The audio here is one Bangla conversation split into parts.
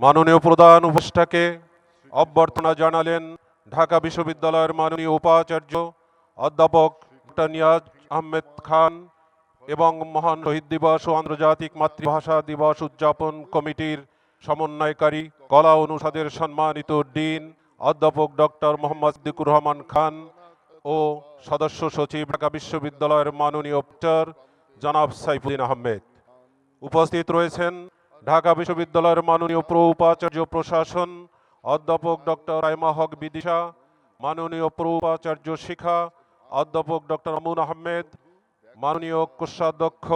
মাননীয় প্রধান উপদেষ্টাকে অভ্যর্থনা জানালেন ঢাকা বিশ্ববিদ্যালয়ের মাননীয় উপাচার্য অধ্যাপক ডক্টর নিয়াজ আহমেদ খান এবং মহান শহীদ দিবস ও আন্তর্জাতিক মাতৃভাষা দিবস উদযাপন কমিটির সমন্বয়কারী কলা অনুষদের সম্মানিত ডিন অধ্যাপক ডক্টর মোহাম্মদ সিদ্দিকুর রহমান খান ও সদস্য সচিব ঢাকা বিশ্ববিদ্যালয়ের মাননীয় প্রক্টর জনাব সাইফুদ্দিন আহমেদ। উপস্থিত রয়েছেন ঢাকা বিশ্ববিদ্যালয়ের মাননীয় প্রো উপাচার্য প্রশাসন অধ্যাপক ডক্টর রাইমা হক বিদিশা, মাননীয় প্রো উপাচার্য শিক্ষা অধ্যাপক ডক্টর আমুন আহমেদ, মাননীয় কোষাধ্যক্ষ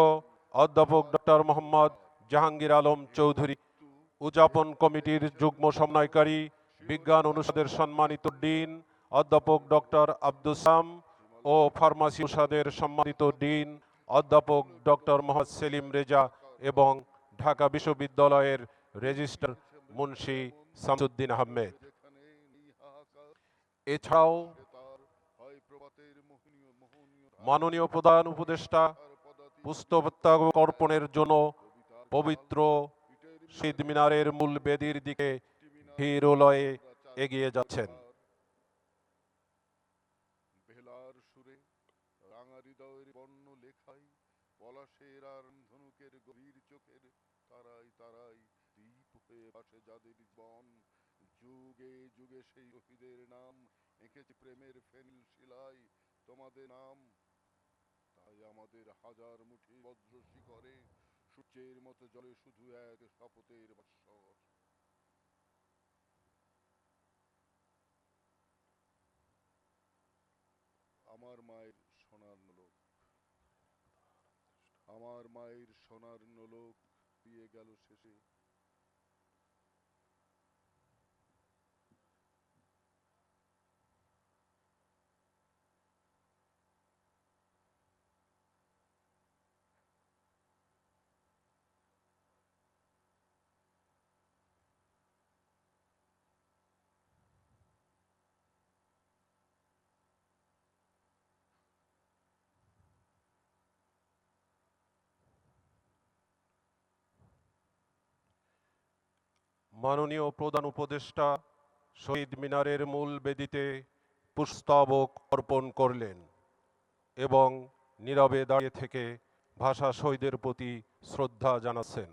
অধ্যাপক ডক্টর মোহাম্মদ জাহাঙ্গীর আলম চৌধুরী, উদযাপন কমিটির যুগ্ম সমন্বয়কারী বিজ্ঞান অনুষদের সম্মানিত ডিন অধ্যাপক ডক্টর আব্দুস সালাম ও ফার্মাসি অনুষদের সম্মানিত ডিন অধ্যাপক ডক্টর মোহাম্মদ সেলিম রেজা এবং ঢাকা বিশ্ববিদ্যালয়ের রেজিস্ট্রার মুন্সি শামসুদ্দিন আহমেদ। এছাড়াও মাননীয় প্রধান উপদেষ্টা পুষ্পস্তবক অর্পণের জন্য পবিত্র শহীদ মিনারের মূল বেদির দিকে ধীরলয়ে এগিয়ে যাচ্ছেন। বেলার সুরে রাঙা হৃদয়ের বর্ণ লেখাই পলাশের আর ধনুকের গভীর চোখের তারাই তারাই দীপ হয়ে ভাসে যাদের জীবন, যুগে যুগে সেই শহীদের নাম এঁকেছে প্রেমের ফেনিল শিলায় তোমাদের নাম। তাই আমাদের হাজার মুঠি বজ্র শিখরে সূর্যের মতো জলে শুধু এক শপথের ভাস্বর। আমার মায়ের সোনার নোলক, আমার মায়ের সোনার নোলক দিয়ে গেল শেষে। মাননীয় প্রধান উপদেষ্টা শহীদ মিনারের মূল বেদিতে পুষ্পস্তবক অর্পণ করলেন এবং নীরবে দাঁড়িয়ে থেকে ভাষা শহীদের প্রতি শ্রদ্ধা জানাচ্ছেন।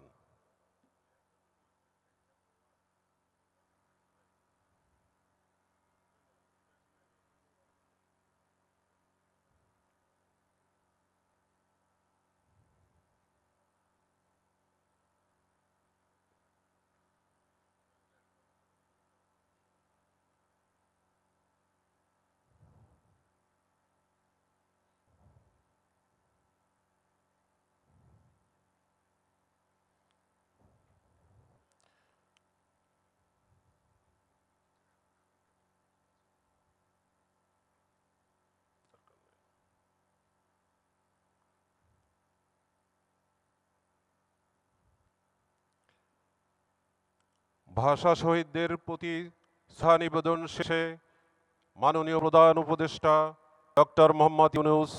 ভাষা শহীদদের প্রতি শ্রদ্ধা নিবেদন শেষে মাননীয় প্রধান উপদেষ্টা ডক্টর মোহাম্মদ ইউনূস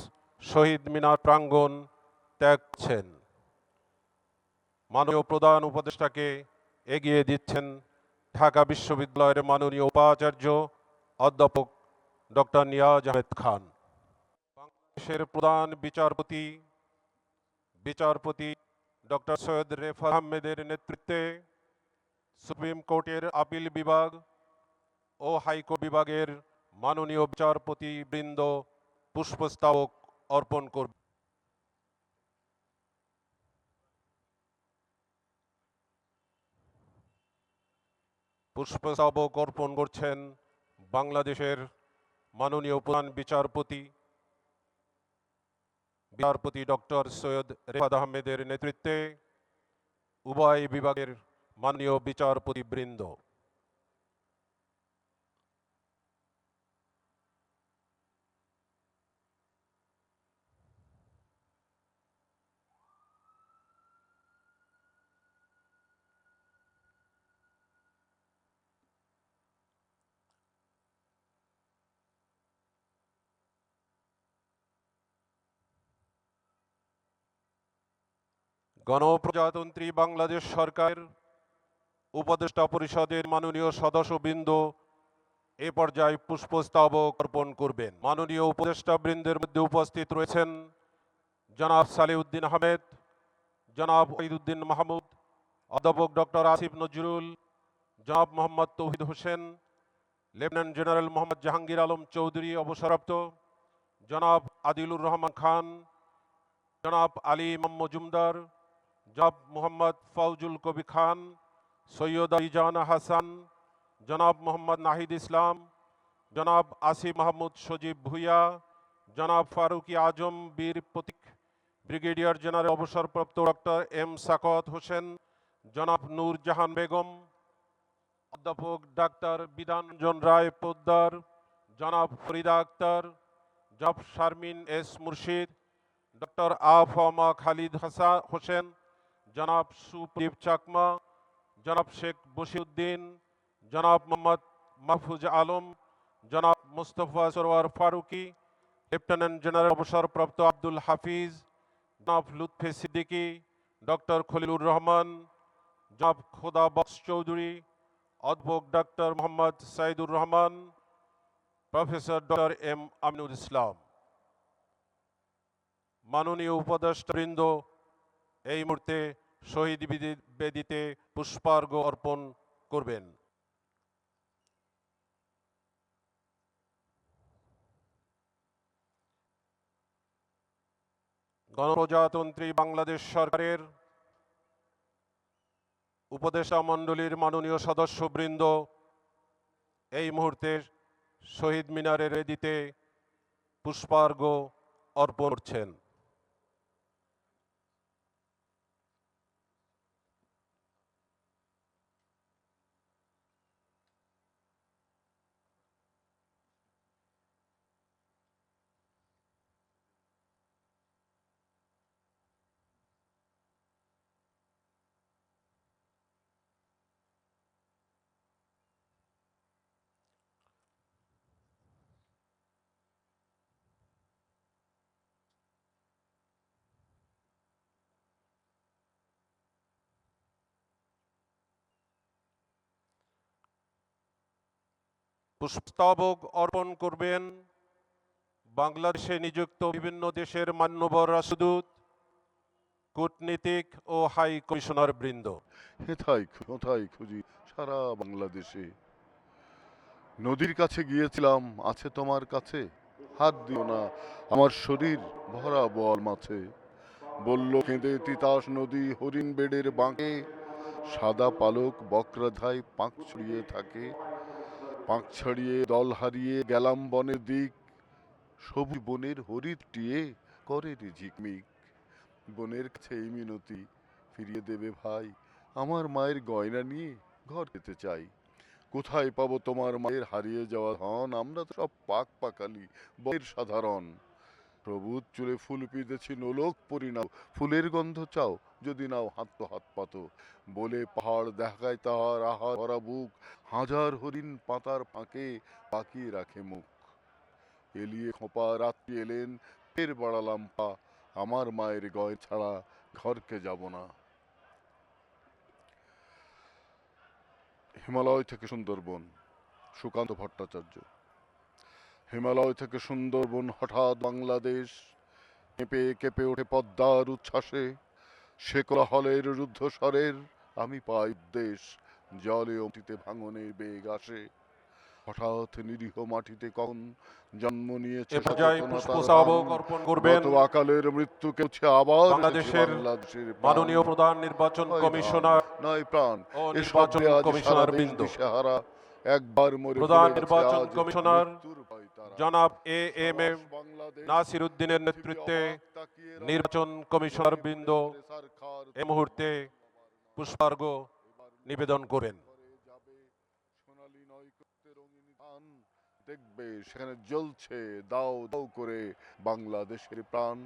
শহীদ মিনার প্রাঙ্গণ ত্যাগ করছেন। মাননীয় প্রধান উপদেষ্টাকে এগিয়ে দিচ্ছেন ঢাকা বিশ্ববিদ্যালয়ের মাননীয় উপাচার্য অধ্যাপক ডক্টর নিয়াজ আহমেদ খান। বাংলাদেশের প্রধান বিচারপতি ডক্টর সৈয়দ রেফাত আহমেদের নেতৃত্বে সুপ্রিম কোর্টের আপিল বিভাগ ও হাইকোর্ট বিভাগের মাননীয় বিচারপতি বৃন্দ পুষ্পস্তবক অর্পণ করবে। পুষ্পস্তবক অর্পণ করছেন বাংলাদেশের মাননীয় প্রধান বিচারপতি ডক্টর সৈয়দ রেফাত আহমেদের নেতৃত্বে উভয় বিভাগের মাননীয় বিচারপতি বৃন্দ। গণপ্রজাতন্ত্রী বাংলাদেশ সরকার উপদেষ্টা পরিষদের মাননীয় সদস্যবৃন্দ এ পর্যায়ে পুষ্পস্তবক অর্পণ করবেন। মাননীয় উপদেষ্টা বৃন্দের মধ্যে উপস্থিত রয়েছেন জনাব সালিউদ্দিন আহমেদ, জনাব ওহিদুদ্দিন মাহমুদ, অধ্যাপক ডক্টর আসিফ নজরুল, জনাব মোহাম্মদ তৌহিদ হোসেন, লেফটেন্যান্ট জেনারেল মোহাম্মদ জাহাঙ্গীর আলম চৌধুরী অবসরপ্রাপ্ত, জনাব আদিলুর রহমান খান, জনাব আলী ইমাম মজুমদার, জনাব মোহাম্মদ ফৌজুল কবি খান, সৈয়দ আইজান হাসান, জনাব মোহাম্মদ নাহিদ ইসলাম, জনাব আসিফ মাহমুদ সজীব ভুইয়া, জনাব ফারুকি আজম বীর প্রতীক, ব্রিগেডিয়ার জেনারেল অবসরপ্রাপ্ত ডক্টর এম সাকত হোসেন, জনাব নূর জাহান বেগম, অধ্যাপক ডাক্তার বিধানরঞ্জন রায় পোদ্দার, জনাব ফরিদা আক্তার, জনাব শারমিন এস মুর্শিদ, ডক্টর আফামা খালিদ হোসেন, জনাব সুপ্রদীপ চাকমা, জনাব শেখ বশিউদ্দিন, জনাব মোহাম্মদ মাহফুজ আলম, জনাব মুস্তফা সরোয়ার ফারুকি, লেফটেন্যান্ট জেনারেল অবসরপ্রাপ্ত আব্দুল হাফিজ, জনাব লুৎফে সিদ্দিকী, ডক্টর খলিলুর রহমান, জনাব খোদা বক্স চৌধুরী, অধ্যাপক doctor Mohammad Saidur Rahman, professor doctor M Aminul Islam. মাননীয় উপদেষ্টাবৃন্দ এই মুহূর্তে শহীদ বেদিতে পুষ্পার্ঘ অর্পণ করবেন। গণপ্রজাতন্ত্রী বাংলাদেশ সরকারের উপদেষ্টা মণ্ডলীর মাননীয় সদস্যবৃন্দ এই মুহূর্তে শহীদ মিনারের বেদিতে পুষ্পার্ঘ অর্পণ করছেন। পুষ্পস্তবক অর্পণ করবেন বাংলাদেশে নিযুক্ত বিভিন্ন দেশের মান্যবর রাষ্ট্রদূত, কূটনীতিক ও হাই কমিশনার বৃন্দ। কোথায় খুঁজি সারা বাংলাদেশে। নদীর কাছে গিয়েছিলাম, আছে তোমার কাছে? হাত দিও না, আমার শরীর ভরা বল মাছে। বলল কেঁদে তিতাস নদী হরিণ বেড়ের বাঁকে, সাদা পালক বক্রধায় পাঁক ছড়িয়ে থাকে। পাঁক ছাড়িয়ে দল হারিয়ে গেলাম বনের দিক, সবুজ বনের হরিৎ টিয়ে করে রে ঝিকমিক। বনের কাছে এই মিনতি, ফিরিয়ে দেবে ভাই, আমার মায়ের গয়না নিয়ে ঘর যেতে চাই। কোথায় পাবো তোমার মায়ের হারিয়ে যাওয়া ধন? আমরা তো সব পাকালি বনের সাধারণ। সবুজ চুলে ফুল পিঁধেছি নোলক পরিণাম, ফুলের গন্ধ চাও যদি নাও হাত তো হাত পাতো। বলে পাহাড় দেখায় তাহার আহার ভরা বুক, হাজার হরিণ পাতার ফাঁকে পাকিয়ে রাখে মুখ। এলিয়ে খোঁপা রাত্রি এলেন, ফের বাড়ালাম পা, আমার মায়ের গয় ছাড়া ঘরকে যাব না। হিমালয় থেকে সুন্দরবন, সুকান্ত ভট্টাচার্য। হিমালয় থেকে সুন্দরবন হঠাৎ বাংলাদেশ, কেঁপে কেঁপে ওঠে পদ্মার উচ্ছ্বাসে। সে কোলাহলের রুদ্ধস্বরের আমি পাই দেশ, জলে অতীতে ভাঙনের বেগ আসে। হঠাৎ নিরীহ মাটিতে কখন জন্ম নিয়েছে এ পর্যায়ে সচেতনতার পুষ্পস্তবক গান। অর্পণ করবেন গত আকালের মৃত্যুকে উঠে আবার বাংলাদেশের বাংলাদেশের প্রাণ। মাননীয় প্রধান নির্বাচন হয় ধান, কমিশনার নয় প্রাণ, ও এ নির্বাচন শব্দে আজ সারা কমিশনার দেশ বৃন্দ। দিশেহারা। একবার মরে প্রধান ভুলে গেছে নির্বাচন আজ কমিশনার মৃত্যুর ভয় তারা। জনাব এম এ সাবাস বাংলাদেশ, নাসির উদ্দিনের পৃথিবী নেতৃত্বে অবাক তাকিয়ে রয়। নির্বাচন কমিশনার ঘরে বৃন্দ ঘরে ঘরে সরকার এ মুহূর্তে পুষ্পার্ঘ নিবেদন করেন। ঘরে যাবে সোনালী নৈকত্যে রঙিন ধান। দেখবে সেখানে জ্বলছে দাও দাও করে বাংলাদেশের প্রাণ।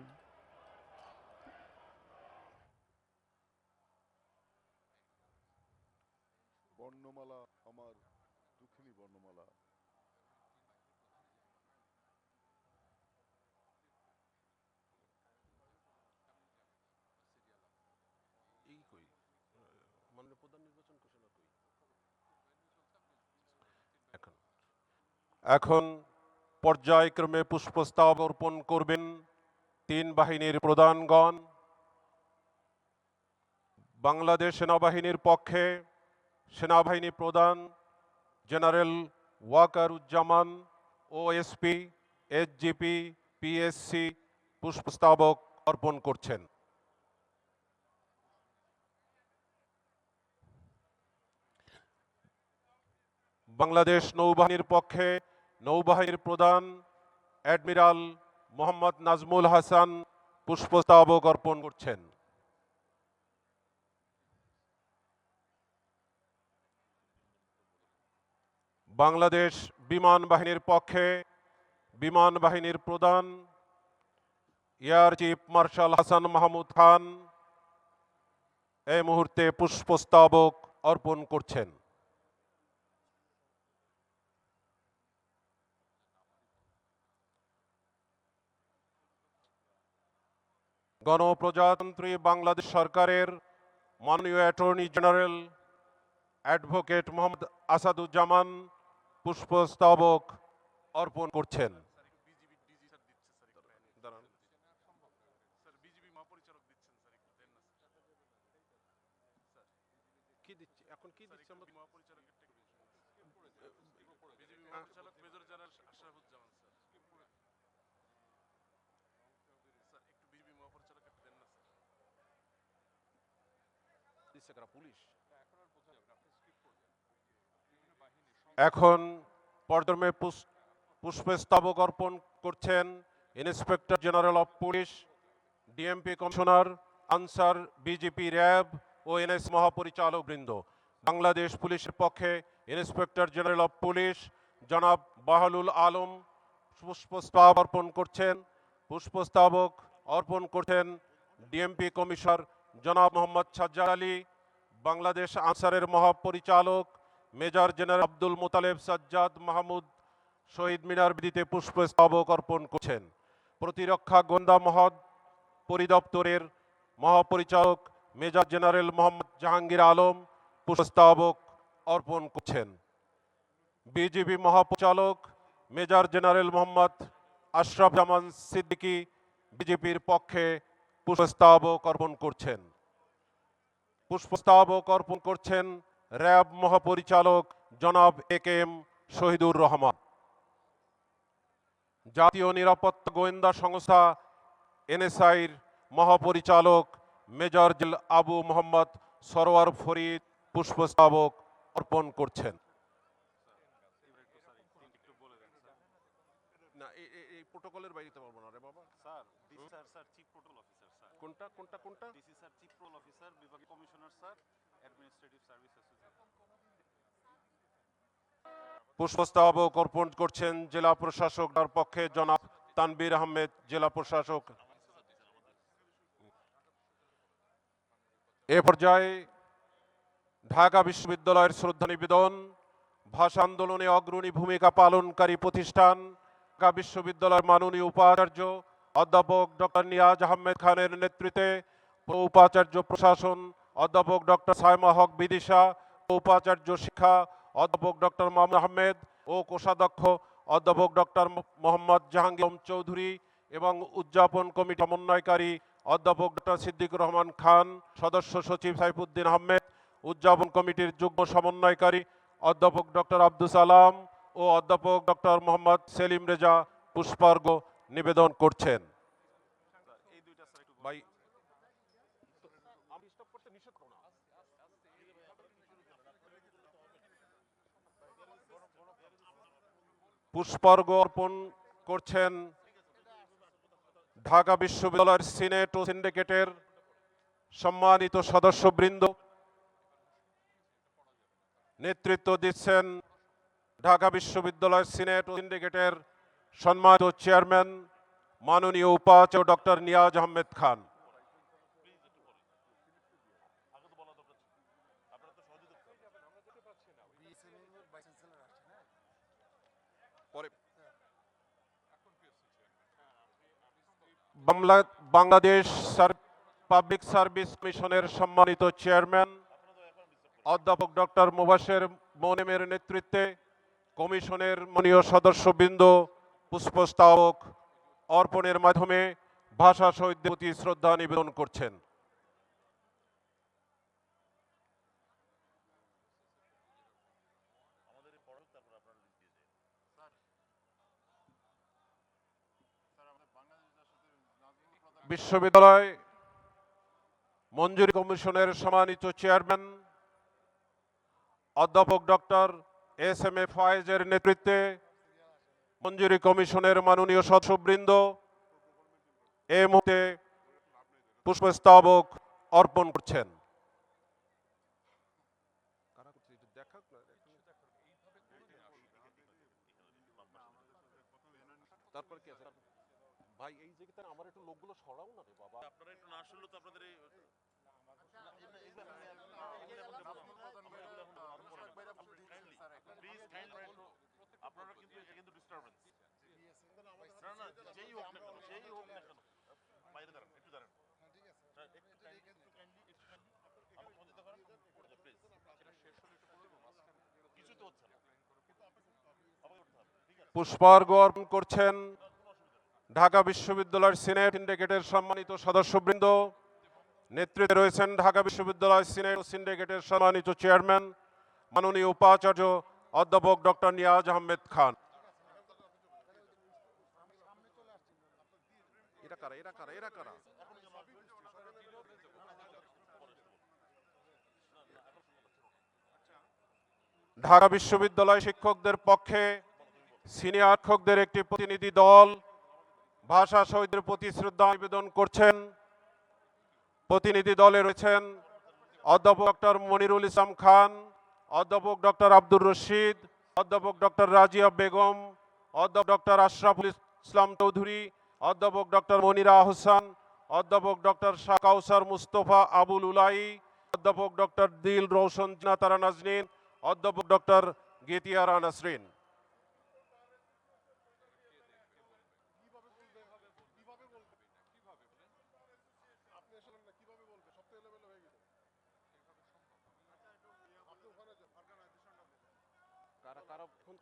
বর্ণমালা আমার দুঃখিনী বর্ণমালা। এই কই মাননীয় প্রধান নির্বাচন কমিশনার কই? এখন পর্যায়ক্রমে পুষ্পস্তবক অর্পণ করবেন তিন বাহিনীর প্রধানগণ। বাংলাদেশ সেনাবাহিনীর পক্ষে সেনাবাহিনী প্রধান general Wakeruzzaman, OSP, SGP, PSC পুষ্পস্তবক অর্পণ করছেন। বাংলাদেশ নৌবাহিনীর পক্ষে নৌবাহিনীর প্রধান অ্যাডমিরাল মোহাম্মদ নাজমুল হাসান পুষ্পস্তবক অর্পণ করছেন। বাংলাদেশ বিমান বাহিনীর পক্ষে বিমান বাহিনীর প্রধান air chief marshal Hasan Mahmud Khan এই মুহূর্তে পুষ্পস্তবক অর্পণ করছেন। গণপ্রজাতন্ত্রী বাংলাদেশ সরকারের মাননীয় attorney general advocate Mohammad Asaduzzaman পুষ্পস্তবক অর্পণ করছেন। এখন পর্যায়ক্রমে পুষ্পস্তবক অর্পণ করছেন inspector general of police, DMP commissioner, Ansar, BGP, RAB ও এনএস মহাপরিচালক বৃন্দ। বাংলাদেশ পুলিশের পক্ষে ইন্সপেক্টর জেনারেল অফ পুলিশ জনাব বাহলুল আলম পুষ্পস্তবক অর্পণ করছেন। পুষ্পস্তবক অর্পণ করছেন ডিএমপি কমিশনার জনাব মোহাম্মদ সাজ্জাদ আলী। বাংলাদেশ আনসারের মহাপরিচালক মেজর জেনারেল আব্দুল মোতালেব সাজ্জাদ মাহমুদ শহীদ মিনার বেদিতে পুষ্পস্তবক অর্পণ করছেন। প্রতিরক্ষা গোয়েন্দা পরিদপ্তরের মহাপরিচালক মেজর জেনারেল মোহাম্মদ জাহাঙ্গীর আলম পুষ্পস্তবক অর্পণ করছেন। বিজিবি মহাপরিচালক মেজর জেনারেল মোহাম্মদ আশরাফ জামান সিদ্দিকী বিজেপির পক্ষে পুষ্পস্তবক অর্পণ করছেন। পুষ্পস্তবক অর্পণ করছেন র্যাব মহাপরিচালক জনাব একেএম শহীদুর রহমান। জাতীয় নিরাপত্তা গোয়েন্দা সংস্থা এনএসআইর মহাপরিচালক মেজর জেনারেল আবু মোহাম্মদ সরওয়ার ফরিদ পুষ্পস্তবক অর্পণ করছেন। না, এই প্রোটোকলের বাইরে পারবো না রে বাবা। Sir this sir chief protocol officer sir. কোনটা কোনটা কোনটা? This sir chief protocol officer, বিভাগীয় কমিশনার স্যার, অ্যাডমিনিস্ট্রেটিভ সার্ভিসেস। পুষ্পস্তবক অর্পণ করছেন জেলা প্রশাসকের পক্ষে জনাব তানবীর আহমেদ, জেলা প্রশাসক। এ পর্যায়ে ঢাকা বিশ্ববিদ্যালয়ের শ্রদ্ধা নিবেদন। ভাষা আন্দোলনে অগ্রণী ভূমিকা পালনকারী প্রতিষ্ঠান ঢাকা বিশ্ববিদ্যালয়ের মাননীয় উপাচার্য অধ্যাপক ডক্টর নিয়াজ আহমেদ খানের নেতৃত্বে উপাচার্য প্রশাসন অধ্যাপক ডক্টর সাইমা হক বিদিশা, উপাচার্য শিক্ষা অধ্যাপক ডক্টর মোহাম্মদ আহমেদ ও কোষাধ্যক্ষ অধ্যাপক ডক্টর মোহাম্মদ জাহাঙ্গীর চৌধুরী এবং উদযাপন কমিটি সমন্বয়কারী অধ্যাপক ডক্টর সিদ্দিকুর রহমান খান, সদস্য সচিব সাইফুদ্দিন আহমেদ, উদযাপন কমিটির যুগ্ম সমন্বয়কারী অধ্যাপক ডক্টর আব্দুল সালাম ও অধ্যাপক ডক্টর মোহাম্মদ সেলিম রেজা পুষ্পার্ঘ নিবেদন করছেন। পুষ্পার্ঘ অর্পণ করছেন ঢাকা বিশ্ববিদ্যালয়ের সিনেট ও সিন্ডিকেটের সম্মানিত সদস্যবৃন্দ। নেতৃত্ব দিচ্ছেন ঢাকা বিশ্ববিদ্যালয়ের সিনেট ও সিন্ডিকেটের সম্মানিত চেয়ারম্যান মাননীয় উপাচার্য doctor Niaz Ahmed Khan. Bangladesh public service কমিশনের সম্মানিত চেয়ারম্যান অধ্যাপক ডক্টর মুবাশের মোনেমের নেতৃত্বে কমিশনের মাননীয় সদস্যবৃন্দ পুষ্পস্তবক অর্পণের মাধ্যমে ভাষা শহীদদের প্রতি শ্রদ্ধা নিবেদন করছেন। বিশ্ববিদ্যালয় মঞ্জুরি কমিশনের সম্মানিত চেয়ারম্যান অধ্যাপক ডক্টর এস.এম.এ ফয়েজের নেতৃত্বে মঞ্জুরি কমিশনের মাননীয় সদস্যবৃন্দ এই মুহূর্তে পুষ্পস্তবক অর্পণ করছেন। তারপর কি আছে ভাই, এই জায়গাটা আমার একটু লোকগুলো সরাও না রে বাবা। আপনারা একটু না শুনলে তো আপনাদের এই আপনারা কিন্তু এটা কিন্তু ডিস্টারবেন্স না না, যেই হোক না কেন, যেই হোক না কেন, বাইরে দাঁড়ান, একটু দাঁড়ান, কিছু তো হচ্ছে না, পুষ্পার্ঘ্য অর্পণ করছেন ঢাকা বিশ্ববিদ্যালয়ের সিনেট সিন্ডিকেটের সম্মানিত সদস্যবৃন্দ। নেতৃত্বে রয়েছেন ঢাকা বিশ্ববিদ্যালয় সিনেট ও সিন্ডিকেটের সম্মানিত চেয়ারম্যান মাননীয় উপাচার্য অধ্যাপক ডক্টর নিয়াজ আহমেদ খান। ঢাকা বিশ্ববিদ্যালয় শিক্ষকদের পক্ষে সিনিয়র শিক্ষকদের একটি প্রতিনিধি দল ভাষা শহীদদের প্রতি শ্রদ্ধা নিবেদন করছেন। প্রতিনিধি দলে রয়েছেন অধ্যাপক ডক্টর মনিরুল ইসলাম খান, অধ্যাপক ডক্টর আব্দুর রশিদ, অধ্যাপক ডক্টর রাজিয়া বেগম, অধ্যাপক ডক্টর আশরাফুল ইসলাম চৌধুরী, অধ্যাপক ডক্টর মনিরা আহসান, অধ্যাপক ডক্টর শাহ কাউসার মুস্তফা আবুল উলাই, অধ্যাপক ডক্টর দিল রৌশন তারা নাজনীন, অধ্যাপক ডক্টর গেতিয়ারা নাসরিন।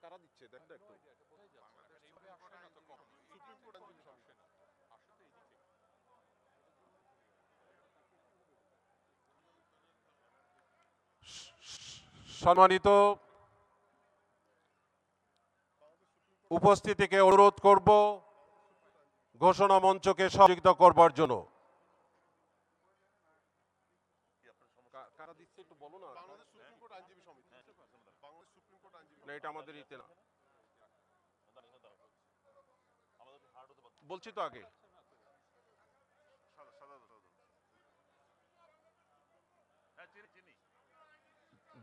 কারা দিচ্ছে দেখ একটু। সম্মানিত উপস্থিতিকে অনুরোধ করব ঘোষণা মঞ্চকে সহযোগিতা করবার জন্য। কারা দিচ্ছে একটু বলো না। বাংলাদেশ সুপ্রিম কোর্ট আইনজীবী সমিতি, বাংলাদেশ সুপ্রিম কোর্ট আইনজীবী না, এটা আমাদের ইতে না, বলছি তো আগে।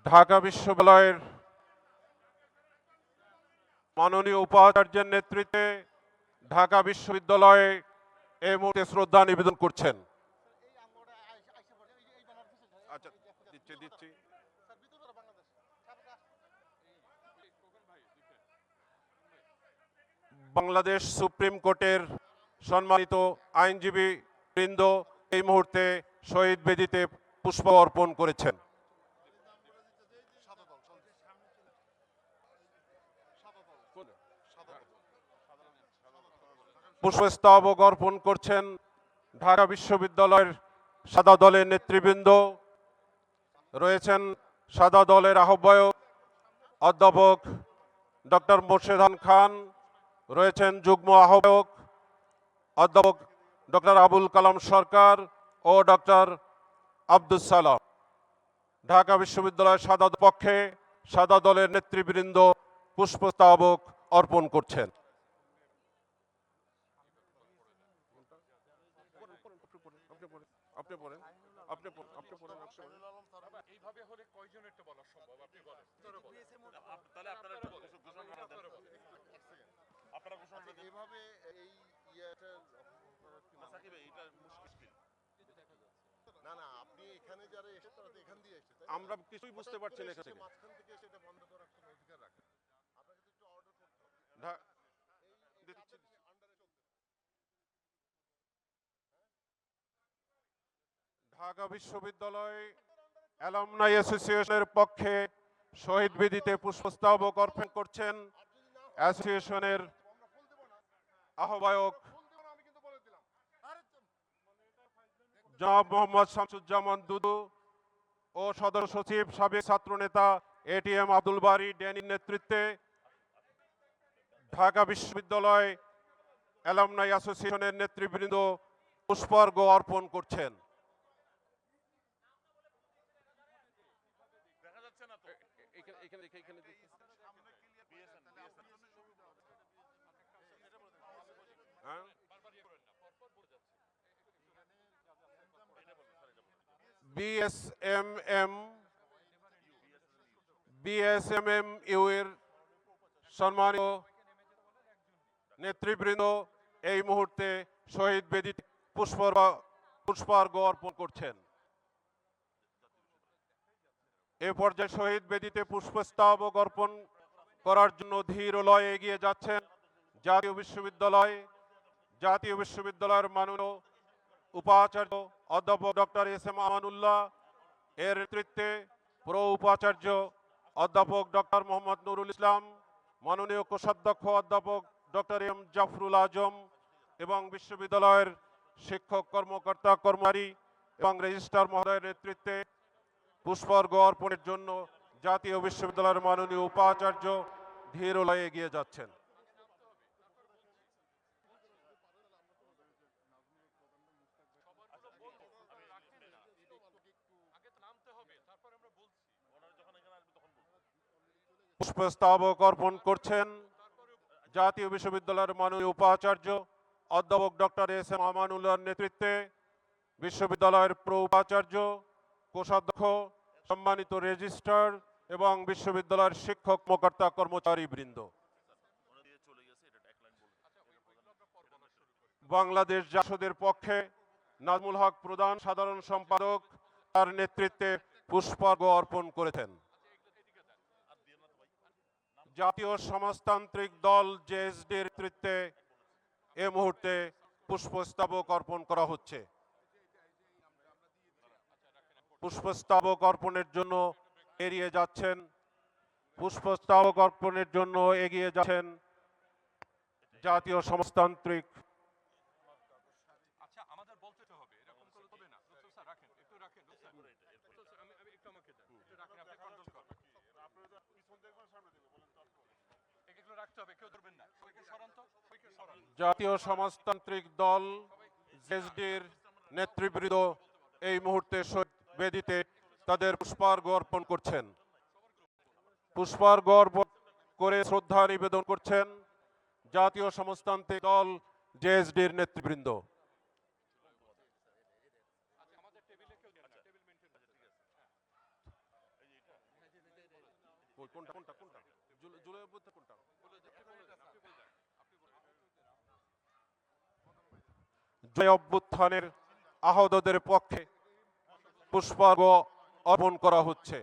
ঢাকা বিশ্ববিদ্যালয়ের মাননীয় উপাচার্যের নেতৃত্বে ঢাকা বিশ্ববিদ্যালয়ে এই মুহূর্তে শ্রদ্ধা নিবেদন করছেন। আচ্ছা, দিচ্ছি। বাংলাদেশ সুপ্রিম কোর্টের সম্মানিত আইনজীবী বৃন্দ এই মুহূর্তে শহীদ বেদিতে পুষ্প অর্পণ করেছেন। পুষ্পস্তবক অর্পণ করছেন ঢাকা বিশ্ববিদ্যালয়ের সাদা দলের নেতৃবৃন্দ। রয়েছেন সাদা দলের আহ্বায়ক অধ্যাপক ডক্টর মোর্শেদান খান, রয়েছেন যুগ্ম আহ্বায়ক অধ্যাপক ডক্টর আবুল কালাম সরকার ও ডক্টর আব্দুস সালাম। ঢাকা বিশ্ববিদ্যালয়ের সাদা পক্ষে সাদা দলের নেতৃবৃন্দ পুষ্পস্তবক অর্পণ করছেন। এইভাবে হলে কয়জন একটা বলা সম্ভব আপনি বলেন। তাহলে আপনারা একটু ঘোষণা দেন, আপনারা ঘোষণা দেন এইভাবে এই ইয়েটা সাকিব ভাই, এটা মুশকিল। না না, আপনি এখানে যারা এসে তারা তো এখান দিয়ে এসেছে, আমরা কিছুই বুঝতে পারছি না এখান থেকে। মাঝখান থেকে সেটা বন্ধ করার কোনো অধিকার রাখেন আপনাকে, তো একটু অর্ডার করতে হবে। ঢাকা বিশ্ববিদ্যালয় অ্যালামনাই অ্যাসোসিয়েশনের পক্ষে শহীদ বেদিতে পুষ্পস্তবক অর্পণ করছেন অ্যাসোসিয়েশনের আহ্বায়ক জনাব মোহাম্মদ শামসুজ্জামান দুদু ও সদস্য সচিব সাবেক ছাত্রনেতা এটিএম আব্দুল বারী ড্যানির নেতৃত্বে ঢাকা বিশ্ববিদ্যালয় অ্যালামনাই অ্যাসোসিয়েশনের নেতৃবৃন্দ পুষ্পার্ঘ অর্পণ করছেন। দেখা যাচ্ছে না তো হ্যাঁ? বিএসএমএম এর সম্মানীয় নেতৃবৃন্দ এই মুহূর্তে শহীদ বেদিতে পুষ্পার্ঘ অর্পণ করছেন। এ পর্যায়ে শহীদ বেদিতে পুষ্পস্তবক অর্পণ করার জন্য ধীর ও লয়ে এগিয়ে যাচ্ছেন জাতীয় বিশ্ববিদ্যালয়ের মাননীয় উপাচার্য অধ্যাপক ডক্টর এস এম আমানুল্লাহ এর নেতৃত্বে উপাচার্য অধ্যাপক ডক্টর মোহাম্মদ নুরুল ইসলাম, মাননীয় কোষাধ্যক্ষ অধ্যাপক ডক্টর এম জাফরুল আজম এবং বিশ্ববিদ্যালয়ের শিক্ষক কর্মকর্তা কর্মচারী এবং রেজিস্ট্রার মহোদয়ের নেতৃত্বে পুষ্পার্ঘ অর্পণের জন্য জাতীয় বিশ্ববিদ্যালয়ের মাননীয় উপাচার্য ধীর ও লয়ে এগিয়ে যাচ্ছেন। পুষ্পস্তবক অর্পণ করছেন জাতীয় বিশ্ববিদ্যালয়ের মাননীয় উপাচার্য অধ্যাপক ডক্টর এস এম আমানুল্লাহর নেতৃত্বে বিশ্ববিদ্যালয়ের উপাচার্য, কোষাধ্যক্ষ, সম্মানিত রেজিস্ট্রার এবং বিশ্ববিদ্যালয়ের শিক্ষক কর্মকর্তা কর্মচারী বৃন্দ। বাংলাদেশ জাসদের পক্ষে নাজমুল হক প্রধান সাধারণ সম্পাদক তার নেতৃত্বে পুষ্পার্ঘ অর্পণ করেছেন। জাতীয় সমাজতান্ত্রিক দল জেএসডির নেতৃত্বে এ মুহূর্তে পুষ্পস্তবক অর্পণ করা হচ্ছে। পুষ্পস্তবক অর্পণের জন্য এগিয়ে যাচ্ছেন জাতীয় সমাজতান্ত্রিক দল জেএসডির নেতৃবৃন্দ এই মুহূর্তে শহীদ বেদিতে তাদের পুষ্পার্ঘ অর্পণ করছেন। পুষ্পার্ঘ অর্পণ করে শ্রদ্ধা নিবেদন করছেন জাতীয় সমাজতান্ত্রিক দল জেএসডির নেতৃবৃন্দ। জুলাই অভ্যুত্থানের আহতদের পক্ষে পুষ্পার্ঘ অর্পণ করা হচ্ছে।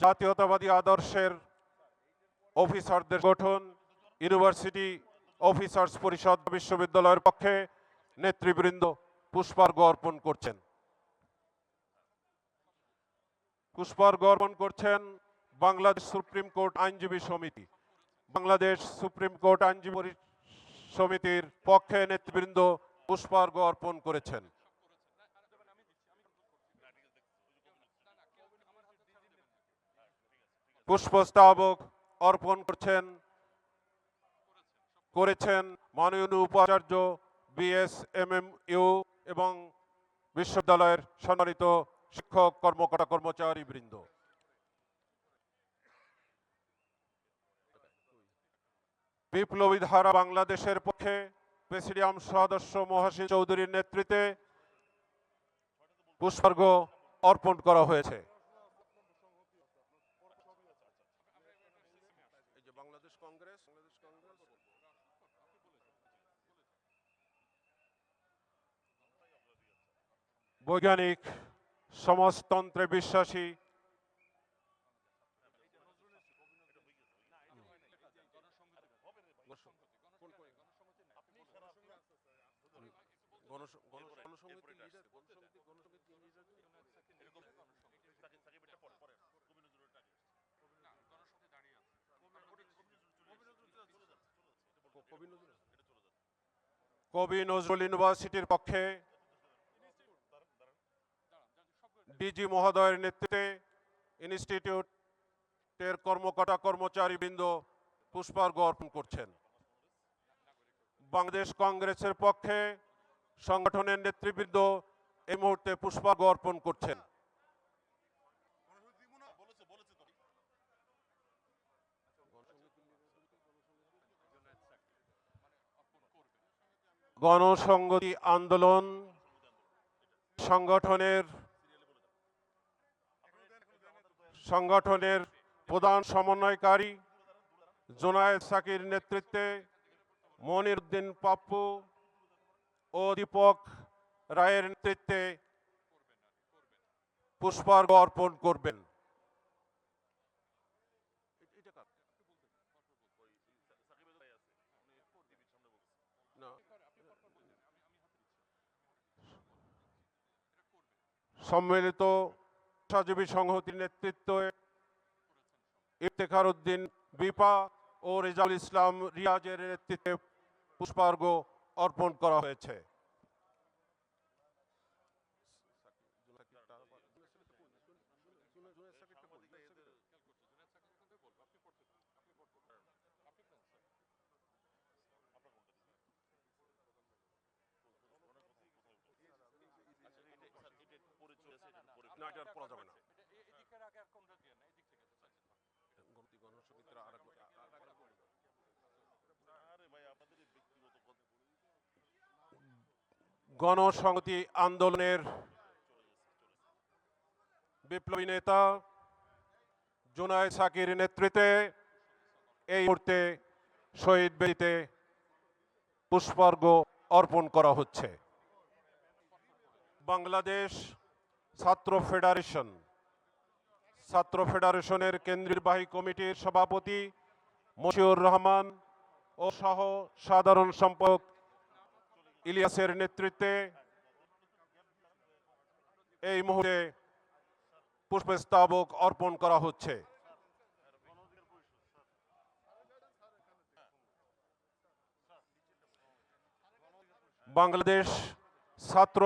জাতীয়তাবাদী আদর্শের অফিসারদের গঠন ইউনিভার্সিটি অফিসার্স পরিষদ বিশ্ববিদ্যালয়ের পক্ষে নেতৃবৃন্দ পুষ্পার্ঘ অর্পণ করছেন। পুষ্পার্ঘ অর্পণ করছেন বাংলাদেশ সুপ্রিম কোর্ট আইনজীবী সমিতি। বাংলাদেশ সুপ্রিম কোর্ট আইনজীবী সমিতির পক্ষে নেতৃবৃন্দ পুষ্পার্ঘ অর্পণ করেছেন। পুষ্পস্তবক অর্পণ করেছেন মাননীয় উপাচার্য বিএসএমএমইউ এবং বিশ্ববিদ্যালয়ের সম্মানিত শিক্ষক কর্মকর্তা কর্মচারী বৃন্দ। বিপ্লবী ধারা বাংলাদেশের পক্ষে প্রেসিডিয়াম সদস্য মহাসিন চৌধুরীর নেতৃত্বে পুষ্পার্ঘ অর্পণ করা হয়েছে। বৈজ্ঞানিক সমাজতন্ত্রে বিশ্বাসী কবি নজরুল ইউনিভার্সিটির পক্ষে ডিজি মহোদয়ের নেতৃত্বে ইনস্টিটিউটের কর্মকর্তা কর্মচারীবৃন্দ পুষ্পার্ঘ্য অর্পণ করছেন। বাংলাদেশ কংগ্রেসের পক্ষে সংগঠনের নেতৃবৃন্দ এই মুহূর্তে পুষ্পার্ঘ্য অর্পণ করছেন। গণসংহতি আন্দোলন সংগঠনের প্রধান সমন্বয়কারী জোনায়েদ সাকির নেতৃত্বে মনির উদ্দিন পাপ্পু ও দীপক রায়ের নেতৃত্বে পুষ্পার্ঘ্য অর্পণ করবেন। সম্মিলিত পেশাজীবী সংহতির নেতৃত্বে ইফতেখার উদ্দিন বিপা ও রেজাউল ইসলাম রিয়াজের নেতৃত্বে পুষ্পার্ঘ্য অর্পণ করা হয়েছে। না, এটা আর পড়া যাবে না। গণসংহতি আন্দোলনের বিপ্লবী নেতা জোনায়েদ সাকির নেতৃত্বে এই মুহূর্তে শহীদ বেদিতে পুষ্পার্ঘ্য অর্পণ করা হচ্ছে। বাংলাদেশ ছাত্র ফেডারেশনের কেন্দ্রীয় নির্বাহী কমিটির সভাপতি মশিউর রহমান ও সহ সাধারণ সম্পাদক ইলিয়াসের নেতৃত্বে এই মুহূর্তে পুষ্পস্তবক অর্পণ করা হচ্ছে। বাংলাদেশ ছাত্র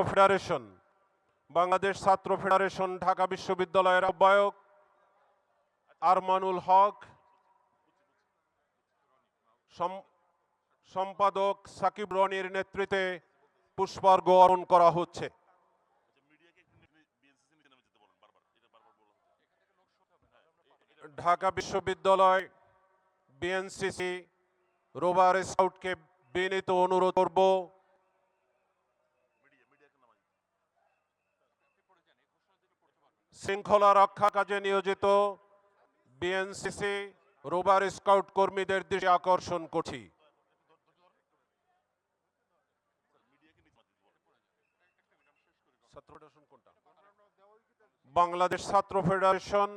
ফেডারেশন ঢাকা বিশ্ববিদ্যালয়ের আহ্বায়ক আরমানুল হক, সম্পাদক সাকিব রনির নেতৃত্বে পুষ্পার্ঘ্য অর্পণ করা হচ্ছে। ঢাকা বিশ্ববিদ্যালয় বিএনসিসি রোভার স্কাউটকে বিনীত অনুরোধ করব শৃঙ্খলা রক্ষা কাজে নিয়োজিত বিএনসিসি রোভার স্কাউট কর্মীদের দৃষ্টি আকর্ষণ করছি। বাংলাদেশ ছাত্র ফেডারেশন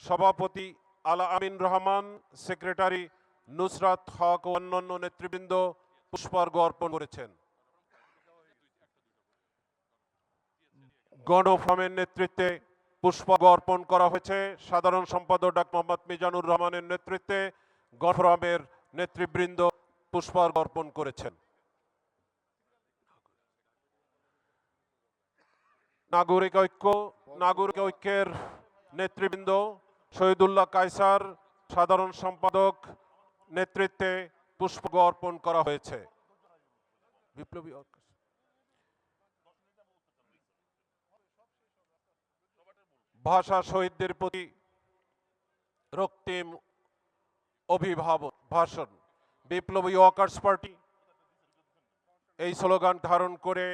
সভাপতি আলা আমিন রহমান, সেক্রেটারি নুসরাত হক ও অন্যান্য নেতৃবৃন্দ পুষ্পার্ঘ্য অর্পণ করেছেন। গণফোরামের নেতৃত্বে পুষ্পার্ঘ্য অর্পণ করা হয়েছে। সাধারণ সম্পাদক ডাক্তার মোহাম্মদ মিজানুর রহমানের নেতৃত্বে গণফোরামের নেতৃবৃন্দ পুষ্পার্ঘ্য অর্পণ করেছেন। নাগরিক ঐক্যের নেতৃবৃন্দ শহীদুল্লাহ কায়সার সাধারণ সম্পাদক নেতৃত্বে পুষ্পার্ঘ্য অর্পণ করা হয়েছে। বিপ্লবী ভাষা শহীদদের প্রতি রক্তিম ভাষণ। বিপ্লবী ওয়ার্কার্স পার্টি এই স্লোগান ধারণ করে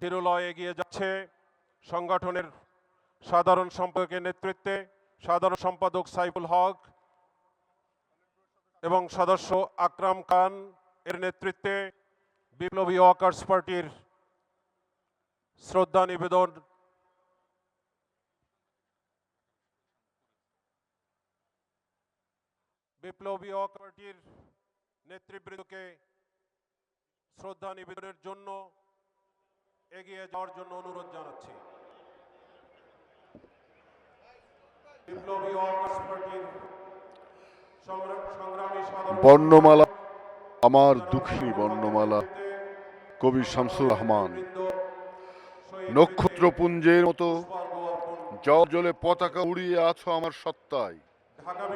ধীরলয়ে এগিয়ে যাচ্ছে। সংগঠনের সাধারণ সম্পাদকের নেতৃত্বে সাধারণ সম্পাদক সাইফুল হক এবং সদস্য আকরাম খান এর নেতৃত্বে বিপ্লবী ওয়ার্কার্স পার্টির শ্রদ্ধা নিবেদন বিপ্লবী ওয়ার্কার্স পার্টির নেতৃবৃন্দকে শ্রদ্ধা নিবেদনের জন্য এগিয়ে যাওয়ার জন্য অনুরোধ জানাচ্ছি। বিপ্লবী ওয়ার্কার্স পার্টির সংগ্রামী সাধারণ বর্ণমালা, আমার দুঃখী বর্ণমালা, কবি শামসুর রহমান। নক্ষত্রপুঞ্জের মতো জল জলে পতাকা উড়িয়ে আছো আমার সত্তায়।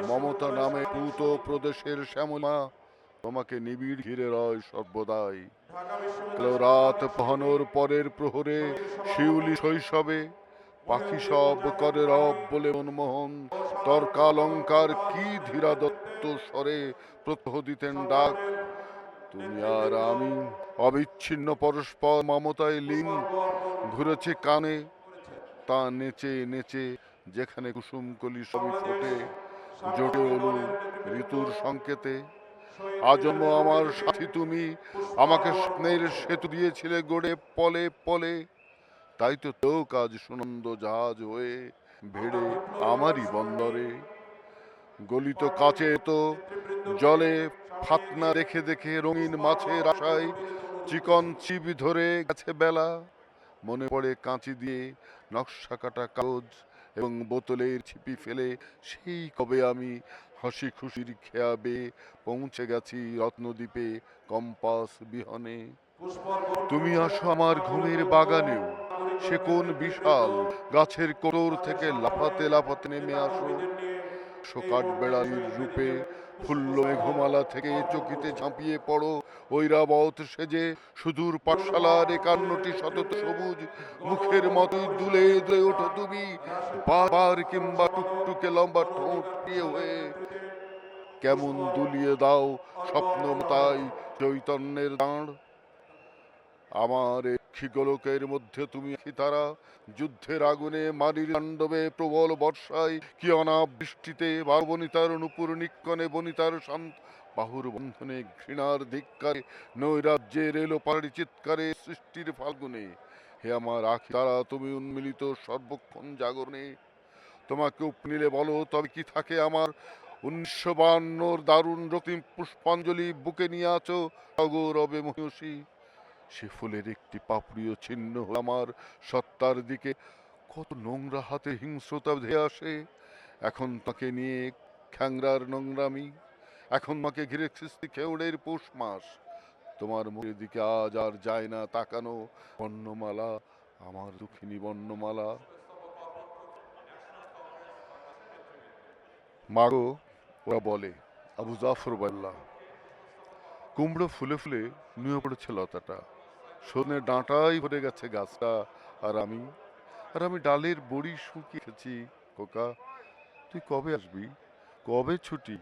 মমতা নামে পূত প্রদেশের শ্যামলা, তোমাকে নিবিড় ঘিরে রয় সর্বদাই। কালো রাত পোহানোর পরের প্রহরে শিউলি শৈশবে পাখি সব করে রব বলে মনমোহন তর্কালঙ্কার কি ধীরা দত্ত স্বরে প্রত্যহ দিতেন ডাক। তুমি আর আমি অবিচ্ছিন্ন পরস্পর মমতায় লীন, ঘুরেছে কানে তা নেচে নেচে যেখানে কুসুমকলি সবই ফোটে, জোটে অলু ঋতুর সংকেতে। আজন্ম আমার সাথী তুমি, আমাকে স্বপ্নের সেতু দিয়েছিলে গড়ে পলে পলে। তাই তো কাজ সুনন্দ জাহাজ হয়ে ভেড়ে আমারই বন্দরে। গলিত কাচে তো জলে ফাতনা দেখে দেখে রঙিন মাছের আশায় চিকন ছিপ ধরে গেছে বেলা। মনে পড়ে কাঁচি দিয়ে নকশা কাটা কাগজ এবং বোতলের ছিপি ফেলে সেই কবে আমি হাসি খুশির খেয়াবে পৌঁছে গেছি রত্নদ্বীপে কম্পাস বিহনে। তুমি আসো আমার ঘুমের বাগানেও, সে কোন বিশাল গাছের কোটর থেকে লাফাতে লাফাতে নেমে আসো। শোকাট বেড়ালির রূপে ফুল্ল মেঘমালা থেকে চকিতে ঝাঁপিয়ে পড়ো ঐরাবত সেজে। সুদূর পাঠশালার 51টি শতত সবুজ মুখের মতোই দুলে দুলে ওঠো তুমি, বারবার কিংবা টুকটুকে লম্বা ঠোঁট দিয়ে হয়ে। কেমন দুলিয়ে দাও স্বপ্ন তাই চৈতন্যের দাঁড়। আমার গোলকের মধ্যে তুমি তারা, যুদ্ধের আগুনে মারির তাণ্ডবে প্রবল বর্ষায় কি অনাবৃষ্টিতে বাবনিতার নুপুর নিক্ষণে বনিতার শান্ত বাহুর বন্ধনে ঘৃণার ধিক্কারে নৈরাজ্যের এলো পাহাড়ি চিৎকারে সৃষ্টির ফাল্গুনে। হে আমার আখি তারা, তুমি উন্মিলিত সর্বক্ষণ জাগরণে। তোমাকে উপনীলে বলো তবে কি থাকে আমার 1952 দারুণ রক্তিম পুষ্পাঞ্জলি বুকে নিয়ে আছো অগৌরবে মহিষী। সে ফুলের একটি পাপড়িও ছিন্ন হয়ে আমার সত্তার দিকে কত নোংরা হাতে হিংস্রতা ধেয়ে আসে। এখন তাকে নিয়ে খ্যাংরার নোংরামি, এখন মাকে ঘিরে সৃষ্টি খেউড়ের পৌষ মাস। তোমার মুখের দিকে আজ আর যায় না তাকানো বর্ণমালা, আমার দুঃখিনী বর্ণমালা। মাগো, ওরা বলে আবু জাফর বাল্লাহ, কুমড়ো ফুলে ফুলে নুয়ে পড়েছে লতাটা, শোনে ডাঁটাই ভরে গেছে গাছটা। আর আমি ডালের বড়ি শুকিয়েছি। খোকা, তুই কবে আসবি? কবে ছুটি?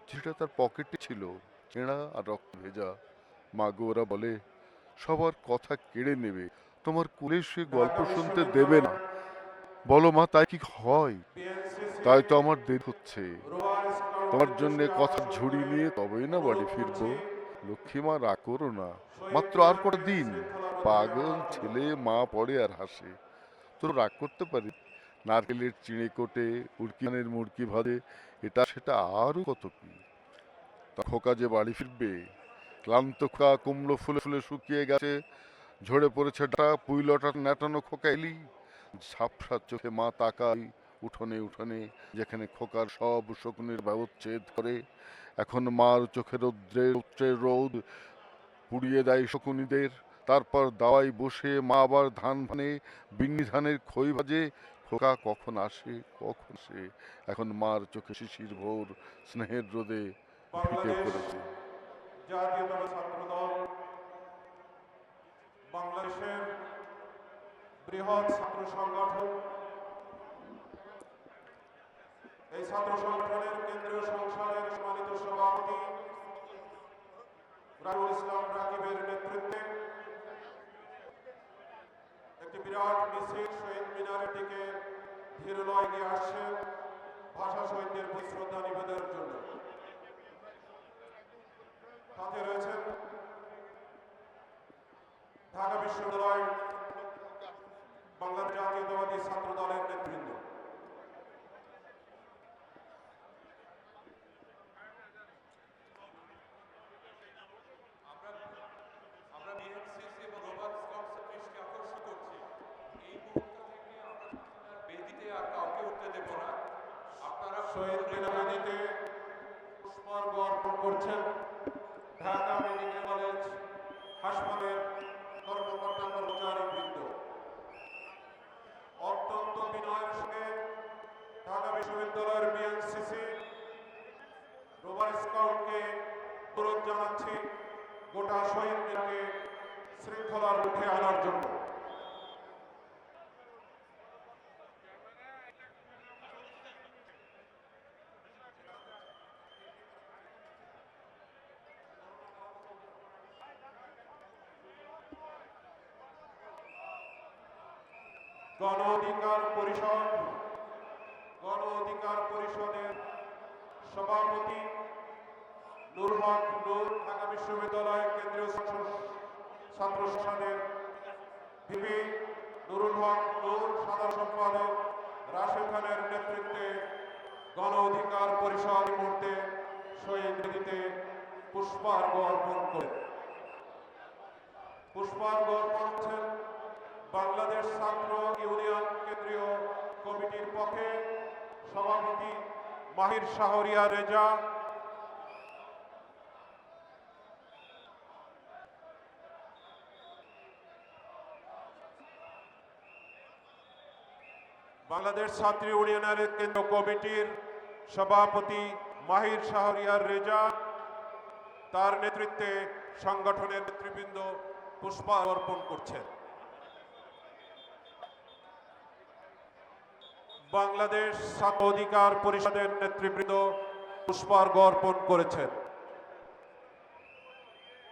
চিঠিটা তার পকেটে ছিল, ছেঁড়া আর রক্ত ভেজা। মাগো, ওরা বলে সবার কথা কেড়ে নেবে, তোমার কোলে শুয়ে গল্প শুনতে দেবে না। বলো মা, তাই কি হয়? তাই তো আমার দেরি হচ্ছে। তোমার জন্য কথা ঝুড়ি নিয়ে তবেই না বাড়ি ফিরবো। লক্ষ্মীমা, রাগ করো না, মাত্র আর কটা দিন। পাগল ছেলে, মা পড়ে আর হাসে। তোর রাগ করতে পারি? নারকেলের চিড়ে কোটে, উড়কিনের মুড়কি ভাজে, এটা সেটা আরো কত কি। খোকা যে বাড়ি ফিরবে, ক্লান্ত খোকা, কুমড়ো ফুলে ফুলে শুকিয়ে গেছে, ঝরে পড়েছে ডাটা, পুইলটার নেটানো খোকা এলি। ঝাপসা চোখে মা তাকাই উঠোনে উঠোনে, যেখানে খোকার সব শকুনের ব্যবচ্ছেদ করে। এখন মার চোখে রৌদ্রের রোদ পুড়িয়ে দেয় শকুনিদের। তারপর দাওয়ায় বসে মা আবার ধান ভানে, বিন্নি ধানের খই ভাজে। খোকা কখন আসে, কখন সে? এখন মার চোখে শিশির ভোর স্নেহের রোদে ভিটে পড়েছে। জাতীয়তাবাদী ছাত্রদল বাংলাদেশের বৃহৎ ছাত্র সংগঠন। এই ছাত্র সংগঠনের কেন্দ্রীয় সংসদের সম্মানিত সভাপতি রাহুল ইসলাম রাকিবের নেতৃত্বে একটি বিরাট মিছিল শহীদ মিনারের দিকে ধীরলয়ে এগিয়ে আসছে ভাষা শহীদদের প্রতি শ্রদ্ধা নিবেদনের জন্য। সাথে রয়েছেন ঢাকা বিশ্ববিদ্যালয় বাংলাদেশ জাতীয়তাবাদী ছাত্র দলের নেতৃবৃন্দ। শহীদ মিনারে পুষ্পার্ঘ অর্পণ করছেন ঢাকা মেডিকেল কলেজ হাসপাতালের কর্মকর্তা কর্মচারীবৃন্দ। অত্যন্ত বিনয়ের সঙ্গে ঢাকা বিশ্ববিদ্যালয়ের বিএনসিসি রোভার স্কাউটকে অনুরোধ জানাচ্ছি গোটা শহীদ মিনারকে শৃঙ্খলার মুখে আনার জন্য। গণ অধিকার পরিষদের সভাপতি নূর হক নূর, ঢাকা বিশ্ববিদ্যালয় কেন্দ্রীয় ছাত্র সংসদের ভিপি নুরুল হক নূর, সাধারণ সম্পাদক রাশেদ খানের নেতৃত্বে গণ অধিকার পরিষদ এই মুহূর্তে শহীদ বেদিতে পুষ্পার্ঘ অর্পণ করেন। পুষ্পার্ঘ অর্পণ করছেন বাংলাদেশ ছাত্র ইউনিয়ন কেন্দ্রীয় কমিটির পক্ষে সভাপতি মাহির শাহরিয়া রেজা, বাংলাদেশ ছাত্র ইউনিয়নের কেন্দ্রীয় কমিটির সভাপতি মাহির শাহরিয়ার রেজা, তার নেতৃত্বে সংগঠনের নেতৃবৃন্দ পুষ্পার্ঘ অর্পণ করছেন। বাংলাদেশ ছাত্র অধিকার পরিষদের নেতৃবৃন্দ পুষ্পার্ঘ অর্পণ করেছেন।